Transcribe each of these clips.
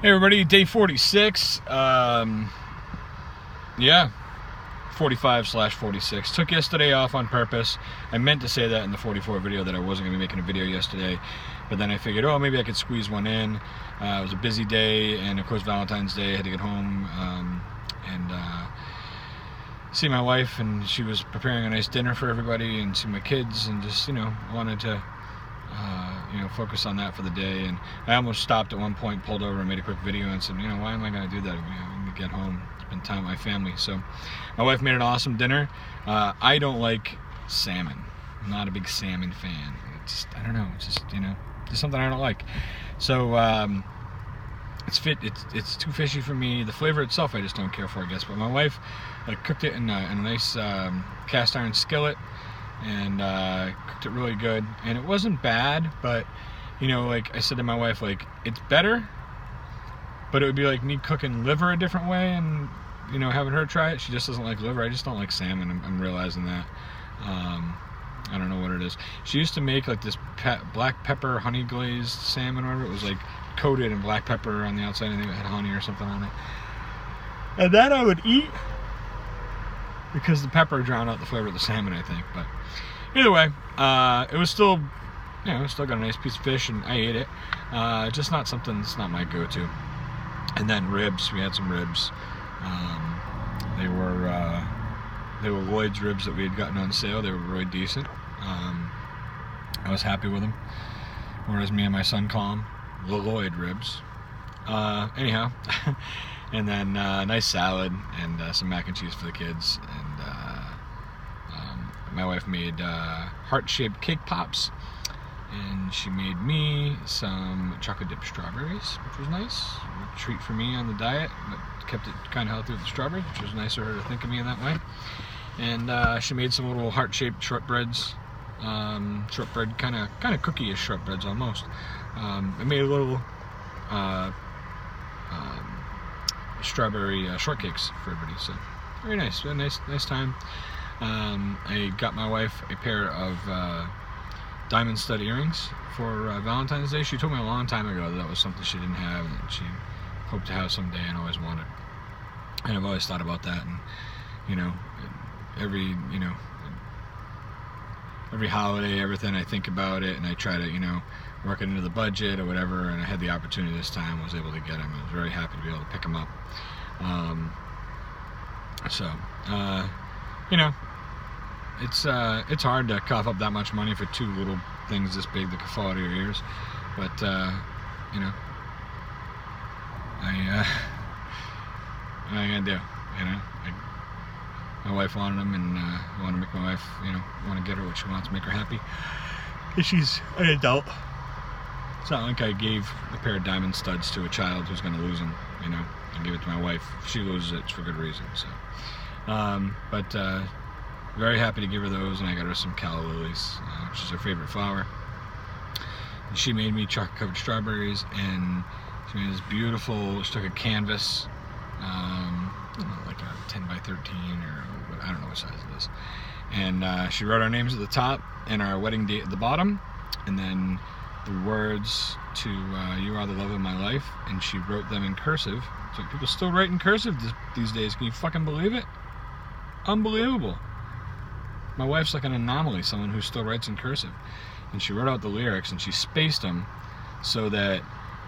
Hey everybody, day 46. Yeah, 45/46. Took yesterday off on purpose. I meant to say that in the 44 video that I wasn't going to be making a video yesterday, but then I figured, oh, maybe I could squeeze one in. It was a busy day, and of course Valentine's Day, I had to get home and see my wife, and she was preparing a nice dinner for everybody, and see my kids, and just, wanted to focus on that for the day. And I almost stopped at one point, pulled over and made a quick video and said, why am I going to do that? I'm going to get home, spend time with my family. So my wife made an awesome dinner. I don't like salmon. I'm not a big salmon fan. I don't know. It's just something I don't like. So it's too fishy for me. The flavor itself I just don't care for, I guess. But my wife cooked it in a nice cast iron skillet, and cooked it really good, and it wasn't bad, but like I said to my wife, it's better, but it would be like me cooking liver a different way, and having her try it. She just doesn't like liver. I just don't like salmon. I'm realizing that. I don't know what it is. She used to make this black pepper honey glazed salmon, or whatever. It was coated in black pepper on the outside. I think it had honey or something on it, and that I would eat because the pepper drowned out the flavor of the salmon, I think. But either way, it was still, it still got a nice piece of fish, and I ate it. Just not something that's not my go-to. And then ribs, we had some ribs. They were Lloyd's ribs that we had gotten on sale. They were really decent. I was happy with them, or as me and my son call them, the Lloyd ribs. Anyhow. And then nice salad and some mac and cheese for the kids. And my wife made heart-shaped cake pops, and she made me some chocolate dipped strawberries, which was nice. A treat for me on the diet, but kept it kind of healthy with the strawberries, which was nice of her to think of me in that way. And she made some little heart-shaped shortbreads, shortbread kind of cookie-ish shortbreads almost. I made a little strawberry shortcakes for everybody, so very nice. A nice time. I got my wife a pair of diamond stud earrings for Valentine's Day. She told me a long time ago that was something she didn't have, and that she hoped to have someday and always wanted. And I've always thought about that, and every holiday, everything, I think about it, and I try to work it into the budget or whatever. And I had the opportunity this time, was able to get them. I was very happy to be able to pick them up. It's hard to cough up that much money for two little things this big that could fall out of your ears, but what am I gonna do? My wife wanted them, and I want to make my wife, want to get her what she wants, make her happy. And she's an adult. It's not like I gave a pair of diamond studs to a child who's going to lose them, I gave it to my wife. If she loses it, it's for good reason. So, but very happy to give her those, and I got her some calla lilies, which is her favorite flower. And she made me chocolate-covered strawberries, and she made this beautiful, she took a canvas, like a 10 by 13, or I don't know what size it is. And she wrote our names at the top and our wedding date at the bottom, and then the words to "You are the love of my life," and she wrote them in cursive. So people still write in cursive these days. Can you fucking believe it? Unbelievable. My wife's like an anomaly, someone who still writes in cursive. And she wrote out the lyrics, and she spaced them so that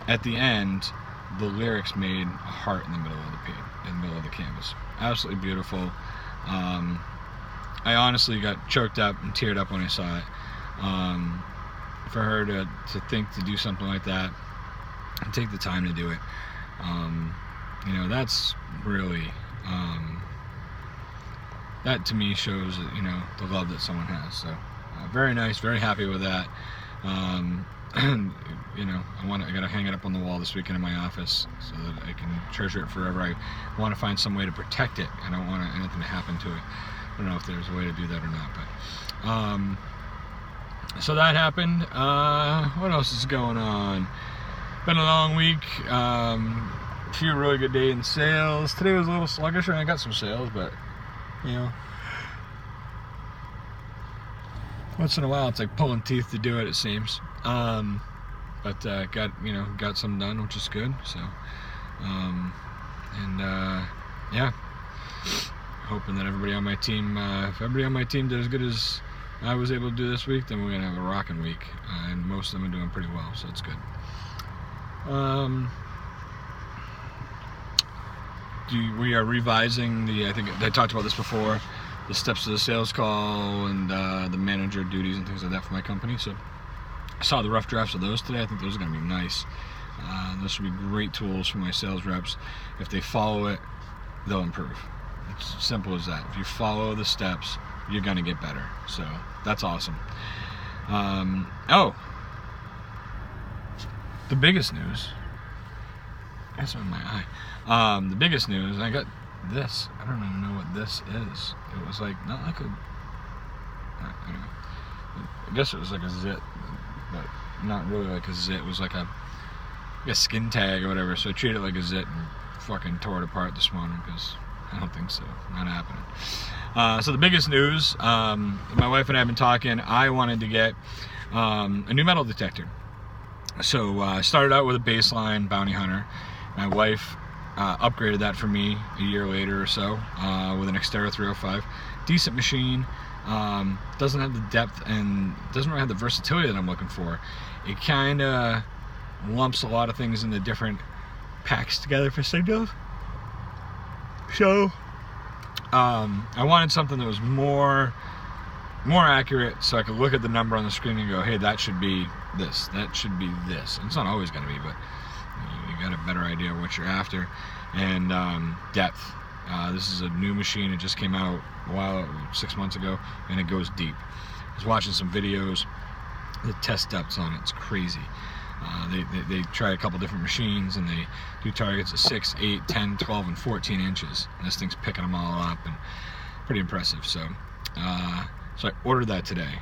at the end the lyrics made a heart in the middle of the page, in the middle of the canvas. Absolutely beautiful. I honestly got choked up and teared up when I saw it. For her to think to do something like that and take the time to do it, that's really, that to me shows that, the love that someone has. So very nice, very happy with that. I gotta hang it up on the wall this weekend in my office so that I can treasure it forever. I want to find some way to protect it. I don't want anything to happen to it. I don't know if there's a way to do that or not, but so that happened. What else is going on? Been a long week. A few really good days in sales. Today was a little sluggish, and I got some sales, but once in a while it's like pulling teeth to do it seems. but got some done, which is good. So, yeah, hoping that everybody on my team, if everybody on my team did as good as I was able to do this week, then we're gonna have a rocking week, and most of them are doing pretty well, so it's good. We are revising I think I talked about this before, the steps to the sales call and the manager duties and things like that for my company. So I saw the rough drafts of those today. I think those are going to be nice. Those should be great tools for my sales reps. If they follow it, they'll improve. It's as simple as that. If you follow the steps, you're going to get better. So that's awesome. The biggest news. That's on my eye. The biggest news, I got this. I don't even know what this is. It was like, not like anyway. I guess it was like a zit, but not really like a zit. It was like a skin tag or whatever. So I treated it like a zit and fucking tore it apart this morning because I don't think so. Not happening. So the biggest news, my wife and I have been talking. I wanted to get a new metal detector. So I started out with a baseline Bounty Hunter. My wife upgraded that for me a year later or so with an Xterra 305. Decent machine. Doesn't have the depth and doesn't really have the versatility that I'm looking for. It kind of lumps a lot of things into different packs together for signals. So I wanted something that was more accurate, so I could look at the number on the screen and go, hey, that should be this, that should be this. And it's not always going to be, but you got a better idea of what you're after. And depth. This is a new machine. It just came out 6 months ago, and it goes deep. I was watching some videos. The test depths on it's crazy. They try a couple different machines, and they do targets of 6, 8, 10, 12, and 14 inches. And this thing's picking them all up, and pretty impressive. So I ordered that today.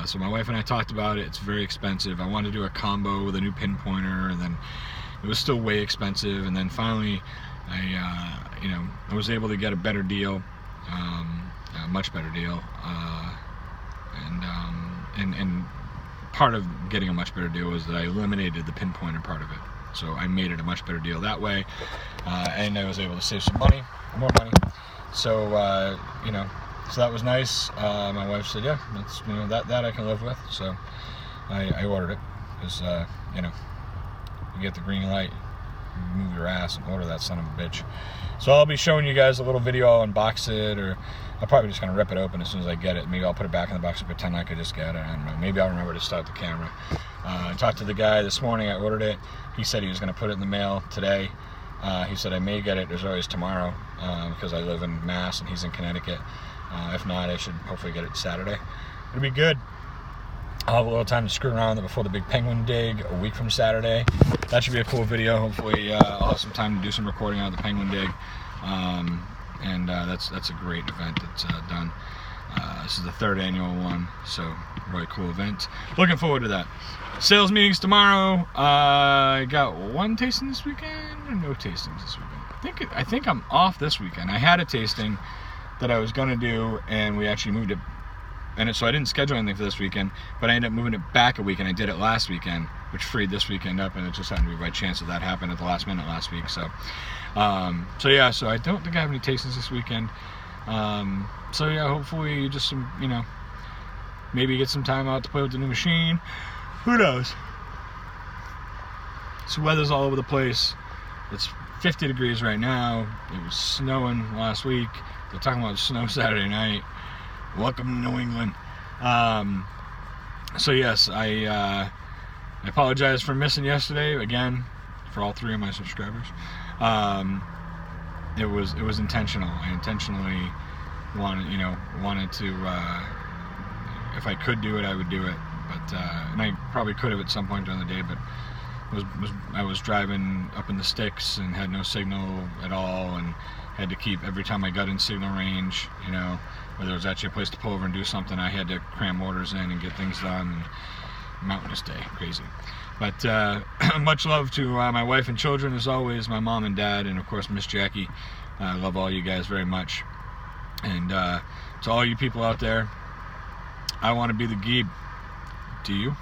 So my wife and I talked about it. It's very expensive. I wanted to do a combo with a new pinpointer, and then it was still way expensive. And then finally, I was able to get a better deal, a much better deal. And part of getting a much better deal was that I eliminated the pinpointer part of it. So I made it a much better deal that way, and I was able to save some money, more money. So so that was nice. My wife said, yeah, that's that I can live with. So I ordered it because you get the green light, you move your ass and order that son of a bitch. So I'll be showing you guys a little video. I'll unbox it, or I'm probably just gonna rip it open as soon as I get it. Maybe I'll put it back in the box and pretend like I just got it. I don't know. Maybe I'll remember to start the camera. I talked to the guy this morning. I ordered it. He said he was gonna put it in the mail today. He said I may get it as early as tomorrow because I live in Mass and he's in Connecticut. If not, I should hopefully get it Saturday. It'll be good. I'll have a little time to screw around with it before the big penguin dig a week from Saturday. That should be a cool video. Hopefully I'll have some time to do some recording on the penguin dig. That's a great event that's done. This is the 3rd annual one, so really cool event. Looking forward to that. Sales meetings tomorrow. I got one tasting this weekend or no tastings this weekend. I think I'm off this weekend. I had a tasting that I was gonna do, and we actually moved it, so I didn't schedule anything for this weekend, but I ended up moving it back a week, and I did it last weekend, which freed this weekend up, and it just happened to be by chance that happened at the last minute last week. So I don't think I have any tastings this weekend. Hopefully just some, maybe get some time out to play with the new machine. Who knows? So weather's all over the place. It's 50 degrees right now. It was snowing last week. They're talking about snow Saturday night. Welcome to New England. So yes, I apologize for missing yesterday again for all 3 of my subscribers. It was intentional. I intentionally wanted to. If I could do it, I would do it. But and I probably could have at some point during the day, but I was driving up in the sticks and had no signal at all, and had to keep every time I got in signal range, whether it was actually a place to pull over and do something, I had to cram orders in and get things done. Mountainous day, crazy. But much love to my wife and children as always, my mom and dad, and of course Miss Jackie. I love all you guys very much. And to all you people out there, I want to be the Geeb. Do you?